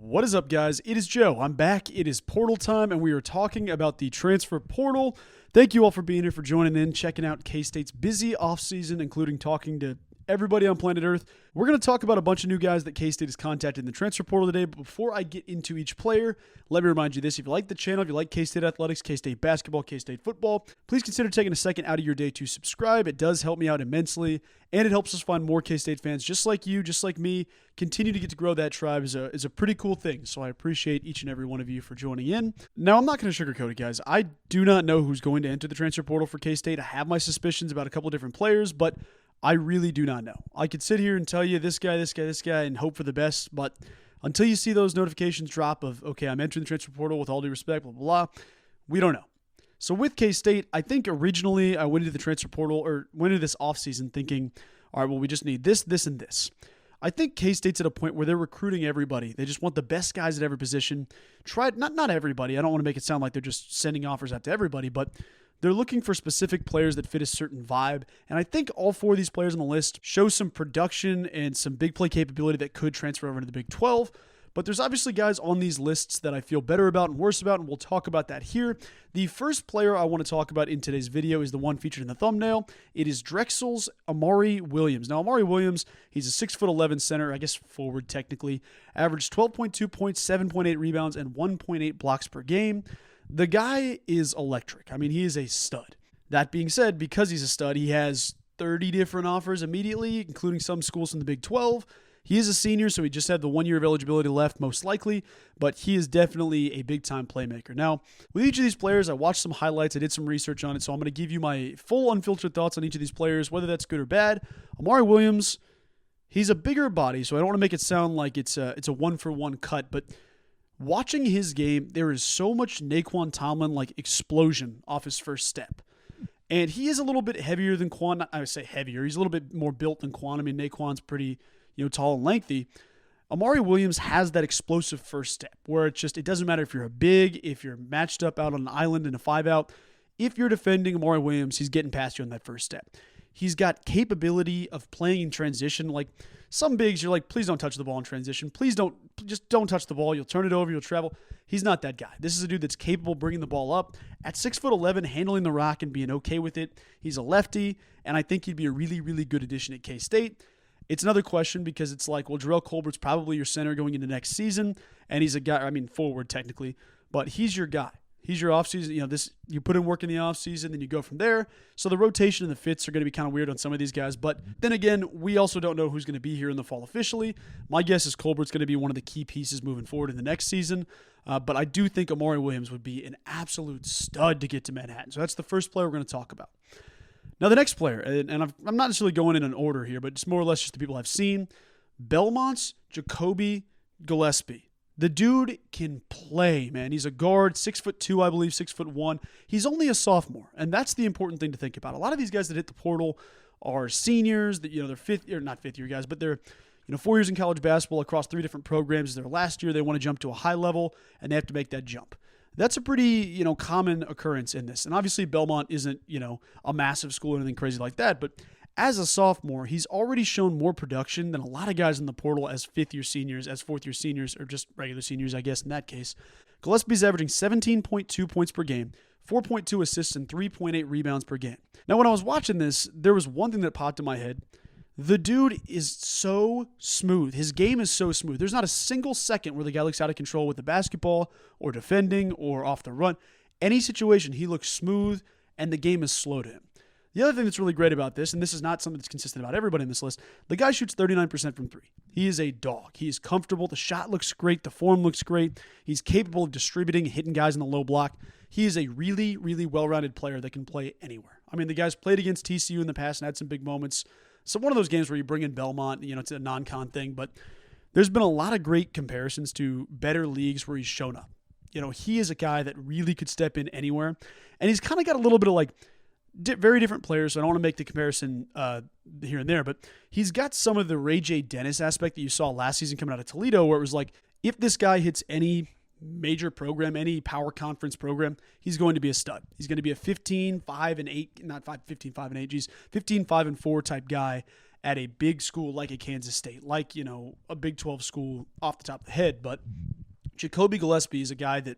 What is up, guys? It is Joe. I'm back. It is portal time, and we are talking about the transfer portal. Thank you all for being here, for joining in, checking out K-State's busy offseason, including talking to everybody on planet Earth. We're going to talk about a bunch of new guys that K-State has contacted in the transfer portal today, but before I get into each player, let me remind you this. If you like the channel, if you like K-State athletics, K-State basketball, K-State football, please consider taking a second out of your day to subscribe. It does help me out immensely, and it helps us find more K-State fans just like you, just like me. Continue to get to grow that tribe is a pretty cool thing, so I appreciate each and every one of you for joining in. Now, I'm not going to sugarcoat it, guys. I do not know who's going to enter the transfer portal for K-State. I have my suspicions about a couple of different players, but I really do not know. I could sit here and tell you this guy, and hope for the best, but until you see those notifications drop of, okay, I'm entering the transfer portal with all due respect, blah, blah, blah, we don't know. So with K-State, I think originally I went into the transfer portal, or went into this offseason thinking, all right, well, we just need this, this, and this. I think K-State's at a point where they're recruiting everybody. They just want the best guys at every position. Not everybody. I don't want to make it sound like they're just sending offers out to everybody, but they're looking for specific players that fit a certain vibe, and I think all four of these players on the list show some production and some big play capability that could transfer over to the Big 12, but there's obviously guys on these lists that I feel better about and worse about, and we'll talk about that here. The first player I want to talk about in today's video is the one featured in the thumbnail. It is Drexel's Amari Williams. Now, Amari Williams, he's a 6'11" center, I guess forward technically, averaged 12.2 points, 7.8 rebounds, and 1.8 blocks per game. The guy is electric. I mean, he is a stud. That being said, because he's a stud, he has 30 different offers immediately, including some schools from the Big 12. He is a senior, so he just had the 1 year of eligibility left, most likely, but he is definitely a big-time playmaker. Now, with each of these players, I watched some highlights, I did some research on it, so I'm going to give you my full unfiltered thoughts on each of these players, whether that's good or bad. Amari Williams, he's a bigger body, so I don't want to make it sound like it's a one-for-one cut, but watching his game, there is so much Naquan Tomlin-like explosion off his first step. And he is a little bit heavier than Quan. I would say heavier. He's a little bit more built than Quan. I mean, Naquan's pretty, tall and lengthy. Amari Williams has that explosive first step where it doesn't matter if you're a big, if you're matched up out on an island in a 5-out. If you're defending Amari Williams, he's getting past you on that first step. He's got capability of playing in transition. Like some bigs, you're like, please don't touch the ball in transition. Just don't touch the ball. You'll turn it over. You'll travel. He's not that guy. This is a dude that's capable of bringing the ball up. At 6'11", handling the rock and being okay with it. He's a lefty, and I think he'd be a really, really good addition at K-State. It's another question because it's like, well, Jarrell Colbert's probably your center going into next season, and he's a guy, forward technically, but he's your guy. He's your offseason. You put in work in the offseason, then you go from there. So the rotation and the fits are going to be kind of weird on some of these guys. But then again, we also don't know who's going to be here in the fall officially. My guess is Colbert's going to be one of the key pieces moving forward in the next season. But I do think Amari Williams would be an absolute stud to get to Manhattan. So that's the first player we're going to talk about. Now the next player, and I'm not necessarily going in an order here, but just more or less just the people I've seen. Belmont's Jacoby Gillespie. The dude can play, man. He's a guard, 6'2", I believe, 6'1". He's only a sophomore, and that's the important thing to think about. A lot of these guys that hit the portal are seniors. That they're not fifth year guys, but they're 4 years in college basketball across 3 different programs. Their last year, they want to jump to a high level, and they have to make that jump. That's a pretty common occurrence in this, and obviously Belmont isn't a massive school or anything crazy like that, but as a sophomore, he's already shown more production than a lot of guys in the portal as fifth-year seniors, as fourth-year seniors, or just regular seniors, I guess, in that case. Gillespie's averaging 17.2 points per game, 4.2 assists, and 3.8 rebounds per game. Now, when I was watching this, there was one thing that popped in my head. The dude is so smooth. His game is so smooth. There's not a single second where the guy looks out of control with the basketball or defending or off the run. Any situation, he looks smooth, and the game is slow to him. The other thing that's really great about this, and this is not something that's consistent about everybody in this list, the guy shoots 39% from 3. He is a dog. He is comfortable. The shot looks great. The form looks great. He's capable of distributing, hitting guys in the low block. He is a really, really well-rounded player that can play anywhere. I mean, the guy's played against TCU in the past and had some big moments. So one of those games where you bring in Belmont, it's a non-con thing, but there's been a lot of great comparisons to better leagues where he's shown up. He is a guy that really could step in anywhere, and he's kind of got a little bit of very different players, so I don't want to make the comparison here and there, but he's got some of the Ray J. Dennis aspect that you saw last season coming out of Toledo, where it was like, if this guy hits any major program, any power conference program, he's going to be a stud. He's going to be a 15-5-4 type guy at a big school like a Kansas State, like, a Big 12 school off the top of the head, but Jacoby Gillespie is a guy that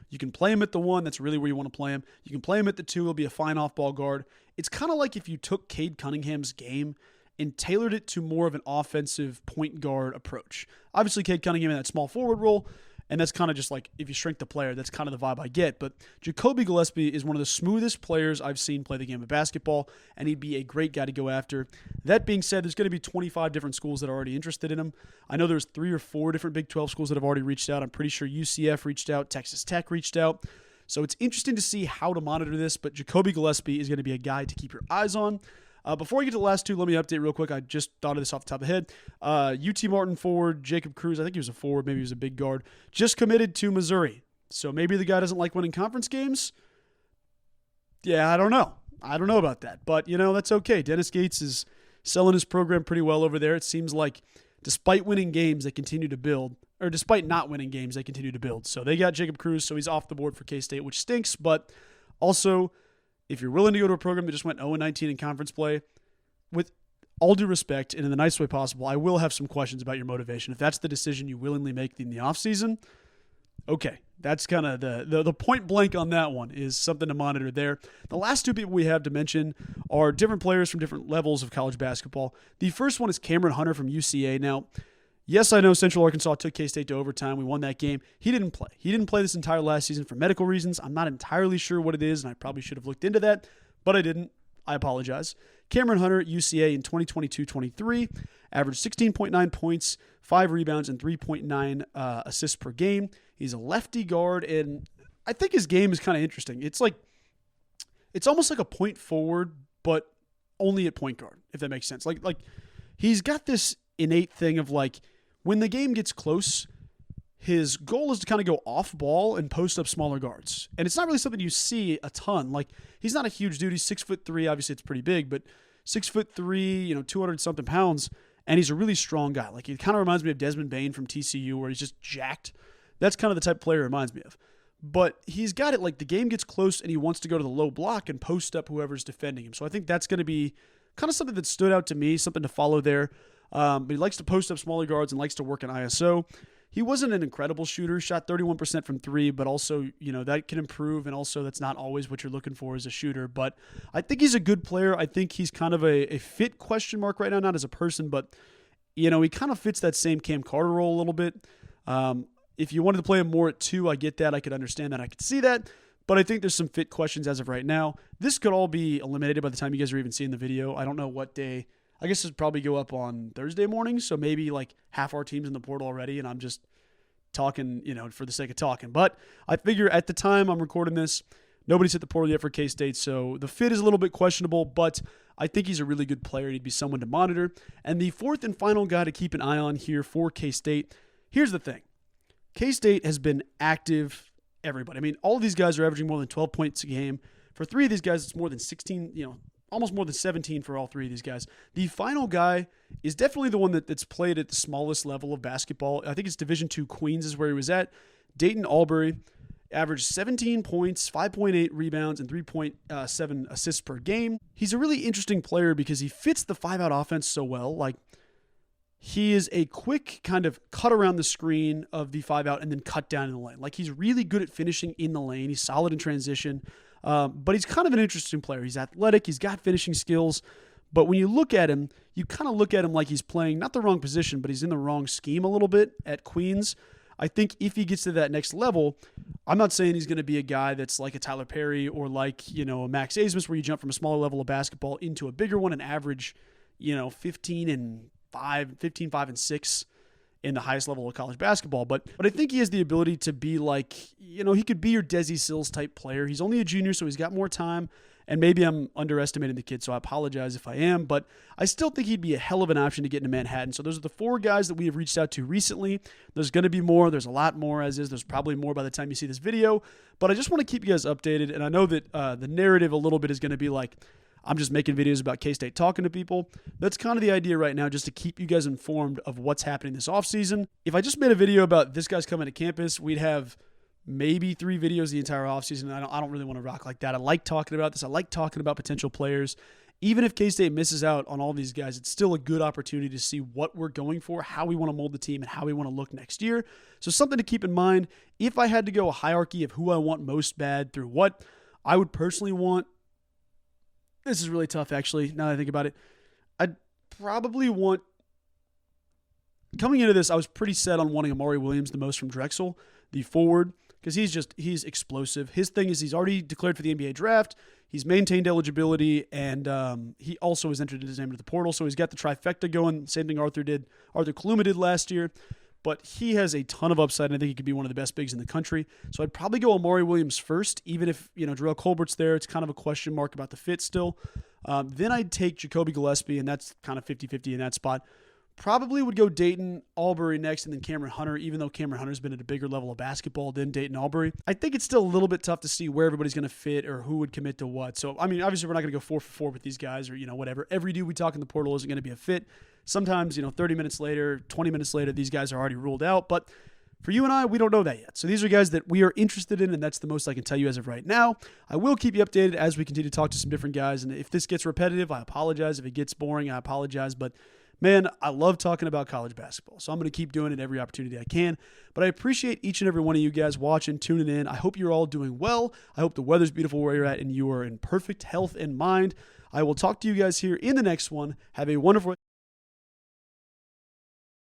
you can play him at the 1. That's really where you want to play him. You can play him at the 2. He'll be a fine off-ball guard. It's kind of like if you took Cade Cunningham's game and tailored it to more of an offensive point guard approach. Obviously, Cade Cunningham in that small forward role, and that's kind of just like if you shrink the player, that's kind of the vibe I get. But Jacoby Gillespie is one of the smoothest players I've seen play the game of basketball, and he'd be a great guy to go after. That being said, there's going to be 25 different schools that are already interested in him. I know there's 3 or 4 different Big 12 schools that have already reached out. I'm pretty sure UCF reached out, Texas Tech reached out. So it's interesting to see how to monitor this, but Jacoby Gillespie is going to be a guy to keep your eyes on. Before I get to the last 2, let me update real quick. I just thought of this off the top of the head. UT Martin forward, Jacob Cruz, I think he was a forward, maybe he was a big guard, just committed to Missouri. So maybe the guy doesn't like winning conference games. Yeah, I don't know. I don't know about that. But, that's okay. Dennis Gates is selling his program pretty well over there. It seems like despite winning games, they continue to build. Or despite not winning games, they continue to build. So they got Jacob Cruz, so he's off the board for K-State, which stinks. But also, if you're willing to go to a program that just went 0-19 in conference play, with all due respect and in the nicest way possible, I will have some questions about your motivation. If that's the decision you willingly make in the offseason, okay, that's kind of the point blank on that one is something to monitor there. The last 2 people we have to mention are different players from different levels of college basketball. The first one is Cameron Hunter from UCA. Now, yes, I know Central Arkansas took K-State to overtime. We won that game. He didn't play. He didn't play this entire last season for medical reasons. I'm not entirely sure what it is, and I probably should have looked into that, but I didn't. I apologize. Cameron Hunter at UCA in 2022-23 averaged 16.9 points, 5 rebounds, and 3.9 assists per game. He's a lefty guard, and I think his game is kind of interesting. It's almost like a point forward, but only at point guard, if that makes sense. Like he's got this innate thing of when the game gets close, his goal is to kind of go off ball and post up smaller guards. And it's not really something you see a ton. He's not a huge dude. He's 6'3". Obviously it's pretty big, but 6'3", 200 something pounds. And he's a really strong guy. He kind of reminds me of Desmond Bain from TCU, where he's just jacked. That's kind of the type of player it reminds me of. But he's got it the game gets close and he wants to go to the low block and post up whoever's defending him. So I think that's going to be kind of something that stood out to me, something to follow there. But he likes to post up smaller guards and likes to work in ISO. He wasn't an incredible shooter, shot 31% from 3, but also, that can improve, and also that's not always what you're looking for as a shooter. But I think he's a good player. I think he's kind of a fit question mark right now, not as a person, but, he kind of fits that same Cam Carter role a little bit. If you wanted to play him more at 2, I get that. I could understand that. I could see that. But I think there's some fit questions as of right now. This could all be eliminated by the time you guys are even seeing the video. I don't know what day. I guess it'll probably go up on Thursday morning, so maybe half our team's in the portal already, and I'm just talking, for the sake of talking. But I figure at the time I'm recording this, nobody's hit the portal yet for K-State, so the fit is a little bit questionable, but I think he's a really good player. He'd be someone to monitor. And the fourth and final guy to keep an eye on here for K-State, here's the thing. K-State has been active, everybody. I mean, all of these guys are averaging more than 12 points a game. For 3 of these guys, it's more than 16, almost more than 17 for all 3 of these guys. The final guy is definitely the one that's played at the smallest level of basketball. I think it's Division II Queens is where he was at. Dayton Albury averaged 17 points, 5.8 rebounds, and 3.7 assists per game. He's a really interesting player because he fits the 5-out offense so well. He is a quick kind of cut around the screen of the 5-out and then cut down in the lane. He's really good at finishing in the lane. He's solid in transition. But he's kind of an interesting player. He's athletic. He's got finishing skills. But when you look at him, you kind of look at him like he's playing not the wrong position, but he's in the wrong scheme a little bit at Queens. I think if he gets to that next level, I'm not saying he's going to be a guy that's like a Tyler Perry or a Max Abmas where you jump from a smaller level of basketball into a bigger one and average, 15, 5, and 6 in the highest level of college basketball. But I think he has the ability to be he could be your Desi Sills type player. He's only a junior, so he's got more time. And maybe I'm underestimating the kid, so I apologize if I am. But I still think he'd be a hell of an option to get into Manhattan. So those are the 4 guys that we have reached out to recently. There's going to be more. There's a lot more as is. There's probably more by the time you see this video. But I just want to keep you guys updated. And I know that the narrative a little bit is going to be I'm just making videos about K-State talking to people. That's kind of the idea right now, just to keep you guys informed of what's happening this offseason. If I just made a video about this guy's coming to campus, we'd have maybe 3 videos the entire offseason. I don't really want to rock like that. I like talking about this. I like talking about potential players even if K-State misses out on all these guys, it's still a good opportunity to see what we're going for, how we want to mold the team, and how we want to look next year. So something to keep in mind. If I had to go a hierarchy of who I want most bad through what, I would personally want, this is really tough actually, now that I think about it, I'd probably want, coming into this, I was pretty set on wanting Amari Williams the most from Drexel, the forward, because he's explosive. His thing is he's already declared for the NBA draft. He's maintained eligibility, and he also has entered his name into the portal, so he's got the trifecta going. Same thing Arthur Kaluma did last year, but he has a ton of upside, and I think he could be one of the best bigs in the country. So I'd probably go Amari Williams first, even if Jarrell Colbert's there. It's kind of a question mark about the fit still. Then I'd take Jacoby Gillespie, and that's kind of 50-50 in that spot. Probably would go Dayton Albury next, and then Cameron Hunter, even though Cameron Hunter's been at a bigger level of basketball than Dayton Albury. I think it's still a little bit tough to see where everybody's going to fit or who would commit to what. So, I mean, obviously we're not going to go 4 for 4 with these guys or, whatever. Every dude we talk in the portal isn't going to be a fit. Sometimes, 30 minutes later, 20 minutes later, these guys are already ruled out. But for you and I, we don't know that yet. So these are guys that we are interested in, and that's the most I can tell you as of right now. I will keep you updated as we continue to talk to some different guys. And if this gets repetitive, I apologize. If it gets boring, I apologize. But man, I love talking about college basketball, so I'm going to keep doing it every opportunity I can. But I appreciate each and every one of you guys watching, tuning in. I hope you're all doing well. I hope the weather's beautiful where you're at and you are in perfect health and mind. I will talk to you guys here in the next one. Have a wonderful